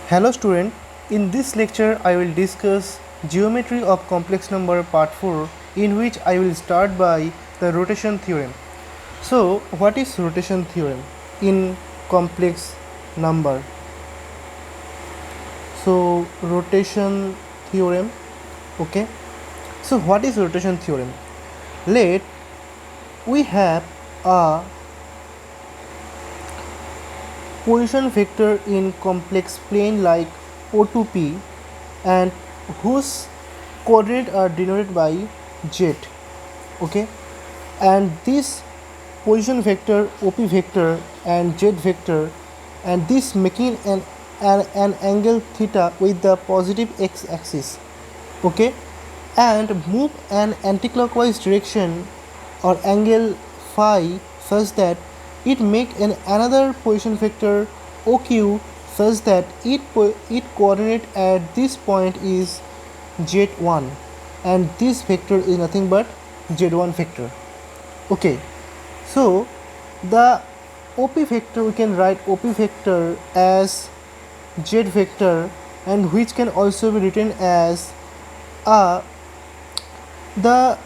Hello student, in this lecture I will discuss geometry of complex number part 4, in which I will start by the rotation theorem. So what is rotation theorem in complex number? So rotation theorem, okay. So what is rotation theorem? Let we have a position vector in complex plane like O2P and whose coordinates are denoted by z, okay, and this position vector OP vector and z vector, and this making an angle theta with the positive x-axis, okay, and move an anticlockwise direction or angle phi such that it make another position vector OQ such that it coordinate at this point is z1, and this vector is nothing but z1 vector, okay. So the OP vector, we can write OP vector as z vector, and which can also be written as the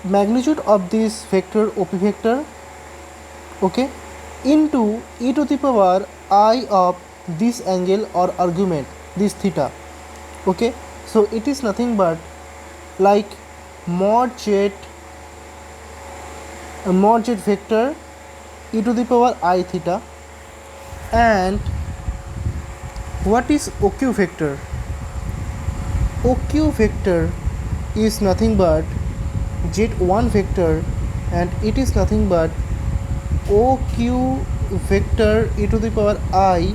magnitude of this vector OP vector, okay, into e to the power I of this angle or argument, this theta, okay. So it is nothing but like mod z vector e to the power I theta. And what is OQ vector? OQ vector is nothing but z1 vector, and it is nothing but OQ vector e to the power I.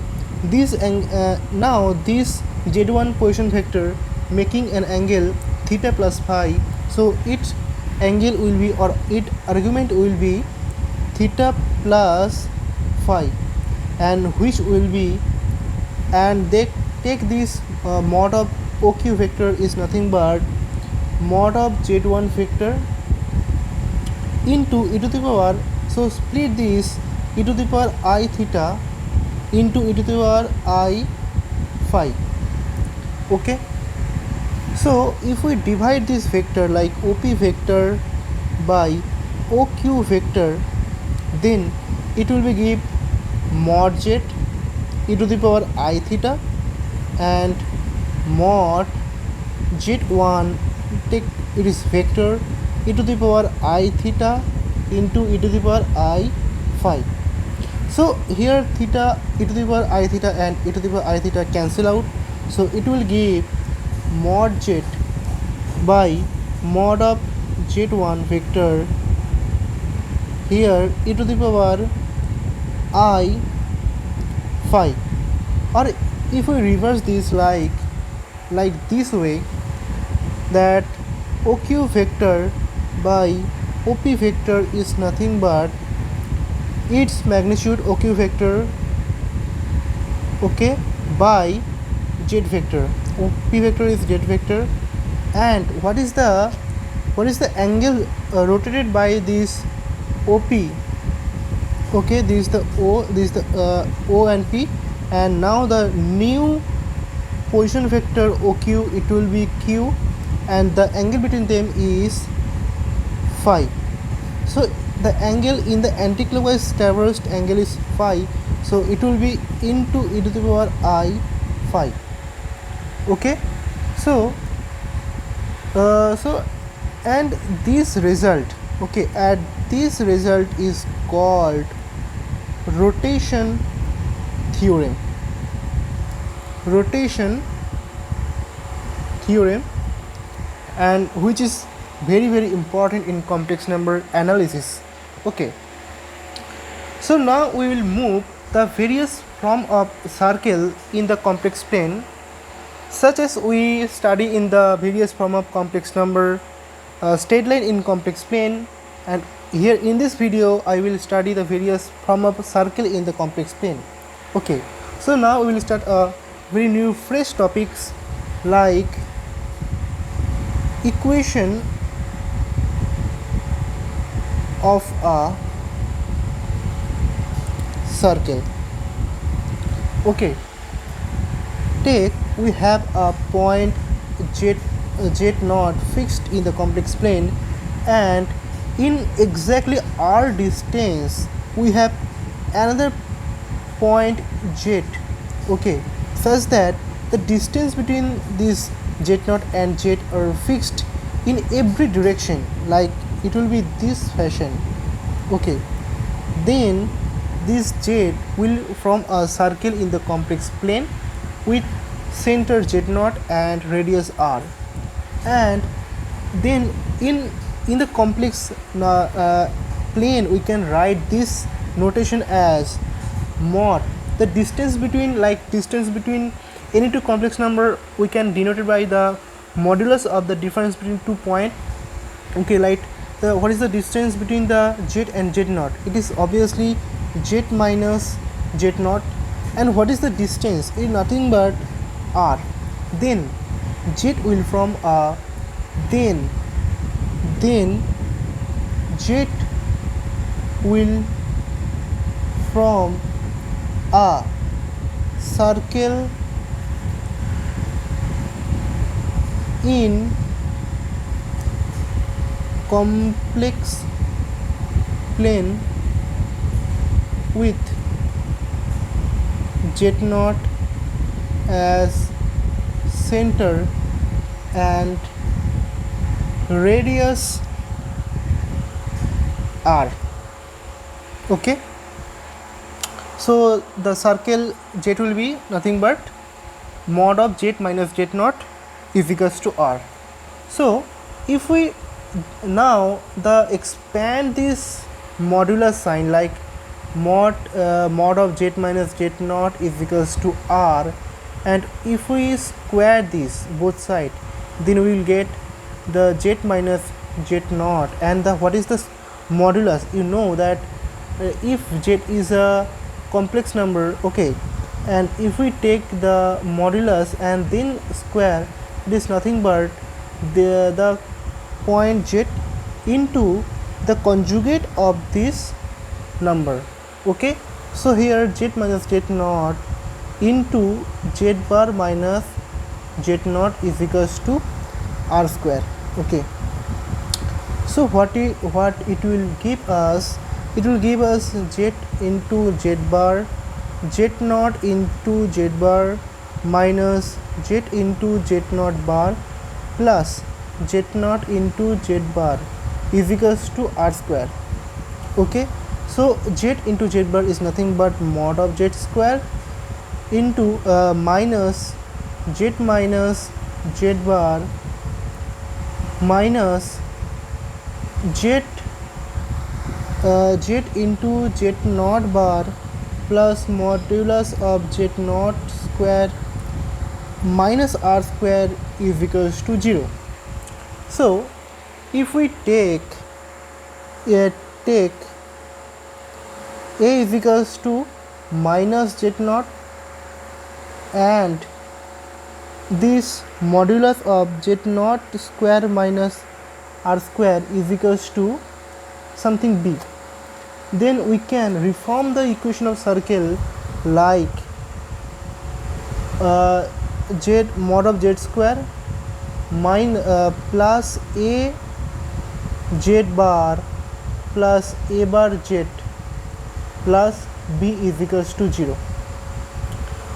Now this z1 position vector making an angle theta plus phi, so its angle will be, or its argument will be theta plus phi, and which will be, and they take this mod of OQ vector is nothing but mod of z1 vector into e to the power, so split this e to the power I theta into e to the power I phi, okay. So if we divide this vector like OP vector by OQ vector, then it will be give mod z e to the power I theta and mod z1, take it is vector e to the power I theta into e to the power I phi. So here theta, e to the power I theta and e to the power I theta cancel out, so it will give mod z by mod of z1 vector here e to the power I phi. Or if we reverse this like this way, that OQ vector by OP vector is nothing but its magnitude OQ vector, okay, by z vector. OP vector is z vector, and what is the angle rotated by this OP, okay, this is the O, this is the O and P, and now the new position vector OQ, it will be Q, and the angle between them is phi. So the angle in the anticlockwise traversed angle is phi, so it will be into e to the power I phi, okay. So and this result, okay, and this result is called rotation theorem. Rotation theorem, and which is very important in complex number analysis, okay. So now we will move the various form of circle in the complex plane, such as we study in the various form of complex number, straight line in complex plane, and here in this video I will study the various form of circle in the complex plane, okay. So now we will start a very new fresh topics like equation of a circle, okay. take we have a point z naught fixed in the complex plane, and in exactly r distance we have another point z, okay, such that the distance between this z naught and z are fixed in every direction, like it will be this fashion, okay. Then this z will form a circle in the complex plane with center z naught and radius r, and then in the complex plane we can write this notation as mod. The distance between any two complex number we can denote it by the modulus of the difference between 2 point, okay. Like what is the distance between the z and z naught? It is obviously z minus z naught. And what is the distance? It is nothing but r. Then z will form a then z will form a circle in complex plane with z naught as center and radius r, okay. So the circle z will be nothing but mod of z minus z naught is equals to r. So if we now expand this modular sign, like mod of z minus z naught is equals to r, and if we square this both side, then we will get the z minus z naught, and the what is the modulus? You know that if z is a complex number, okay, and if we take the modulus and then square, it is nothing but the point z into the conjugate of this number, okay. So here z minus z naught into z bar minus z naught is equals to r square, okay. So what it will give us? It will give us z into z bar, z naught into z bar minus z into z naught bar plus z naught into z bar is equals to r square, okay. So z into z bar is nothing but mod of z square into minus z minus z bar minus z into z naught bar plus modulus of z naught square minus r square is equals to 0. So if we take a is equals to minus z naught, and this modulus of z naught square minus r square is equals to something b, then we can reform the equation of circle like z mod of z square plus a z bar plus a bar z plus b is equals to 0,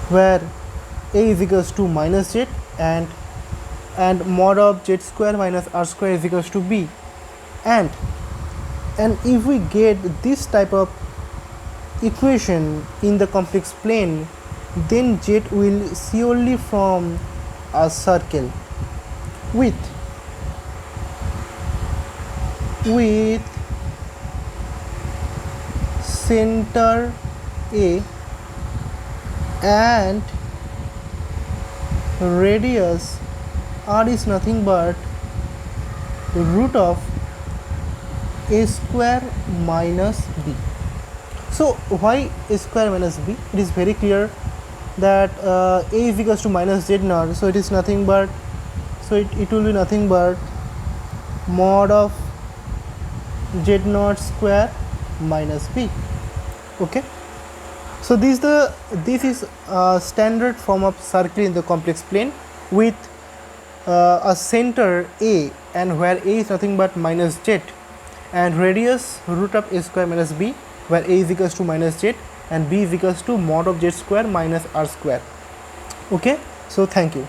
where a is equals to minus z and mod of z square minus r square is equals to b, and if we get this type of equation in the complex plane, then z will surely form a circle with center a and radius r is nothing but root of a square minus b. So why a square minus b? It is very clear that a is equals to minus z naught, so it is nothing but, so it will be nothing but mod of z naught square minus b, okay. So this is a standard form of circle in the complex plane with a center A, and where A is nothing but minus z, and radius root of a square minus b, where a is equals to minus z and b is equals to mod of z square minus r square. Okay, so thank you.